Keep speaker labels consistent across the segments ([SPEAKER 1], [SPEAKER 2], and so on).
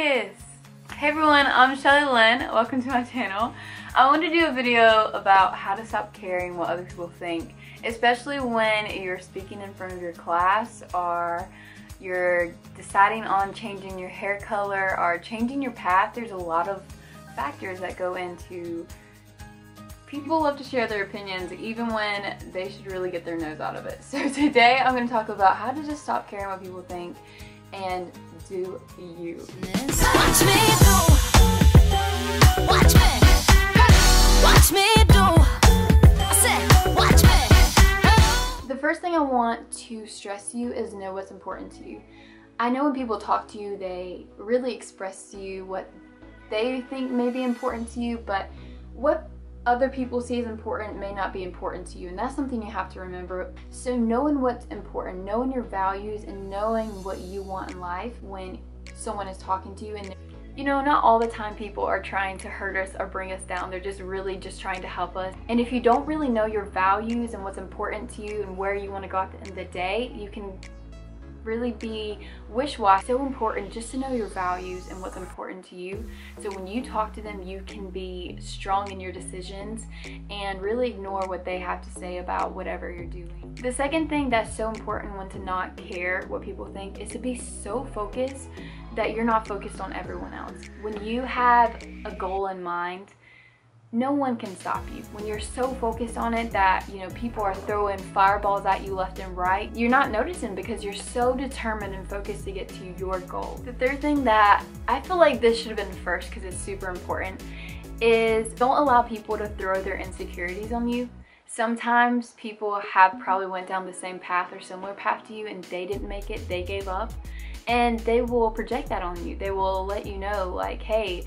[SPEAKER 1] focus. Hey everyone, I'm Shelly Lynn. Welcome to my channel. I want to do a video about how to stop caring what other people think, especially when you're speaking in front of your class or you're deciding on changing your hair color or changing your path. There's a lot of factors that go into. People love to share their opinions even when they should really get their nose out of it. So today I'm going to talk about how to just stop caring what people think and do you.
[SPEAKER 2] Watch me do. Watch me. Watch me do. I said, watch me.
[SPEAKER 1] The first thing I want to stress to you is know what's important to you. I know when people talk to you, they really express to you what they think may be important to you, but what other people see as important may not be important to you, and that's something you have to remember. So knowing what's important, knowing your values, and knowing what you want in life when someone is talking to you, and you know, not all the time people are trying to hurt us or bring us down. They're just really just trying to help us. And if you don't really know your values and what's important to you and where you want to go at the end of the day, you can really be wish-washy. So important just to know your values and what's important to you, so when you talk to them you can be strong in your decisions and really ignore what they have to say about whatever you're doing. The second thing that's so important when to not care what people think is to be so focused that you're not focused on everyone else. When you have a goal in mind, no one can stop you. When you're so focused on it that, you know, people are throwing fireballs at you left and right, you're not noticing because you're so determined and focused to get to your goal. The third thing that I feel like this should have been first because it's super important is don't allow people to throw their insecurities on you. Sometimes people have probably went down the same path or similar path to you and they didn't make it, they gave up, and they will project that on you. They will let you know like, hey,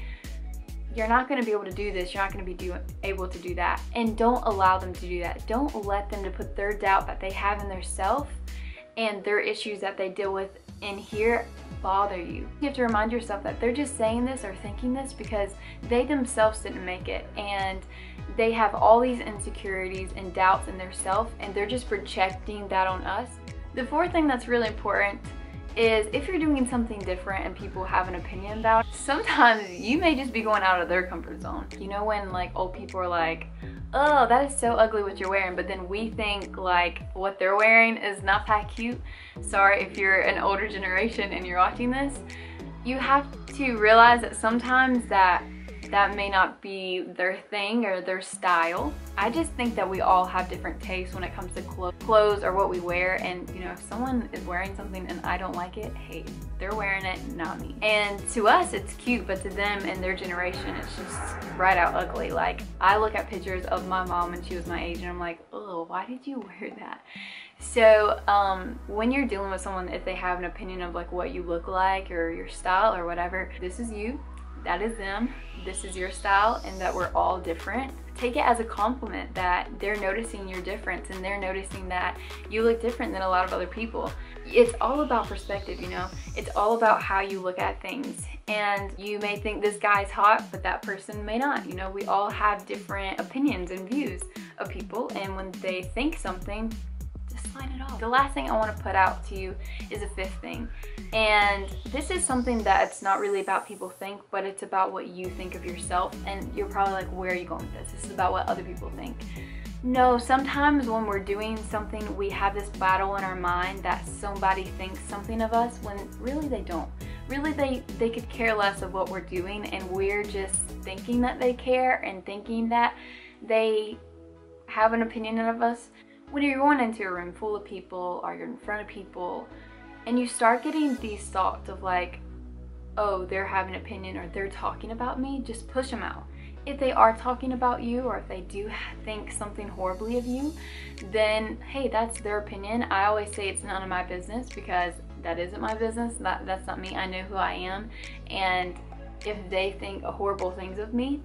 [SPEAKER 1] you're not going to be able to do this, you're not going to be able to do that, and don't allow them to do that. Don't let them to put their doubt that they have in their self and their issues that they deal with in here bother you. You have to remind yourself that they're just saying this or thinking this because they themselves didn't make it, and they have all these insecurities and doubts in their self, and they're just projecting that on us. The fourth thing that's really important is if you're doing something different and people have an opinion about it, sometimes you may just be going out of their comfort zone. You know when like old people are like, oh, that is so ugly what you're wearing, but then we think like what they're wearing is not that cute. Sorry if you're an older generation and you're watching this. You have to realize that sometimes that may not be their thing or their style. I just think that we all have different tastes when it comes to clothes or what we wear, and you know, if someone is wearing something and I don't like it, hey, they're wearing it, not me. And to us it's cute, but to them and their generation it's just right out ugly. Like I look at pictures of my mom when she was my age and I'm like, oh, why did you wear that? So when you're dealing with someone, if they have an opinion of like what you look like or your style or whatever, this is you, that is them, this is your style, and that we're all different. Take it as a compliment that they're noticing your difference and they're noticing that you look different than a lot of other people. It's all about perspective, you know? It's all about how you look at things. And you may think this guy's hot, but that person may not. You know, we all have different opinions and views of people, and when they think something, just line it off. The last thing I want to put out to you is a fifth thing. And this is something that it's not really about people think, but it's about what you think of yourself. And you're probably like, where are you going with this? This is about what other people think. No, sometimes when we're doing something, we have this battle in our mind that somebody thinks something of us when really they don't. Really they could care less of what we're doing, and we're just thinking that they care and thinking that they have an opinion of us. When you're going into a room full of people or you're in front of people and you start getting these thoughts of like, oh, they're having an opinion or they're talking about me, just push them out. If they are talking about you or if they do think something horribly of you, then hey, that's their opinion. I always say it's none of my business because that isn't my business. That's not me. I know who I am. And if they think horrible things of me,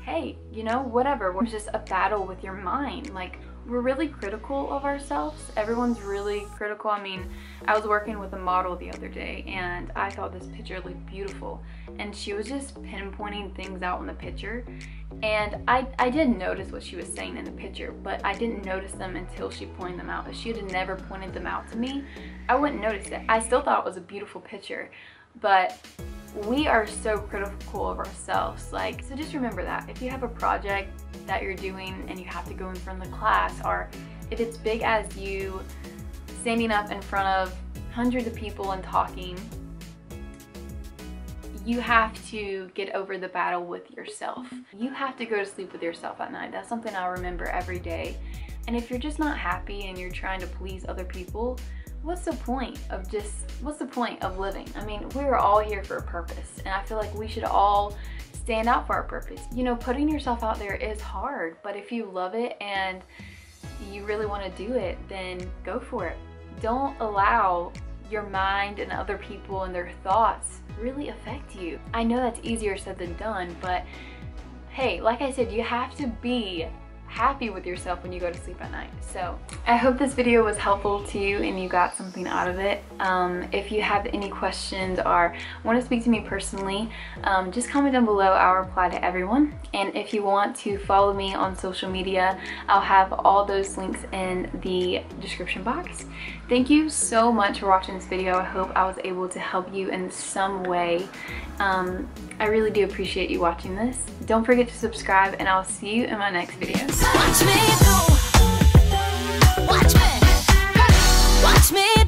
[SPEAKER 1] hey, you know, whatever. It's just a battle with your mind. Like, we're really critical of ourselves. Everyone's really critical. I mean, I was working with a model the other day and I thought this picture looked beautiful, and she was just pinpointing things out in the picture, and I didn't notice what she was saying in the picture, but I didn't notice them until she pointed them out. If she had never pointed them out to me, I wouldn't notice it. I still thought it was a beautiful picture, but we are so critical of ourselves. Like, so just remember that if you have a project that you're doing and you have to go in front of the class, or if it's big as you standing up in front of hundreds of people and talking, you have to get over the battle with yourself. You have to go to sleep with yourself at night. That's something I remember every day. And if you're just not happy and you're trying to please other people, what's the point of living? I mean, we're all here for a purpose, and I feel like we should all stand out for our purpose. You know, putting yourself out there is hard, but if you love it and you really want to do it, then go for it. Don't allow your mind and other people and their thoughts really affect you. I know that's easier said than done, but hey, like I said, you have to be happy with yourself when you go to sleep at night. So I hope this video was helpful to you and you got something out of it. If you have any questions or want to speak to me personally, just comment down below. I'll reply to everyone. And if you want to follow me on social media, I'll have all those links in the description box. Thank you so much for watching this video. I hope I was able to help you in some way. I really do appreciate you watching this. Don't forget to subscribe, and I'll see you in my next video.
[SPEAKER 2] Watch me do. Watch me. Watch me.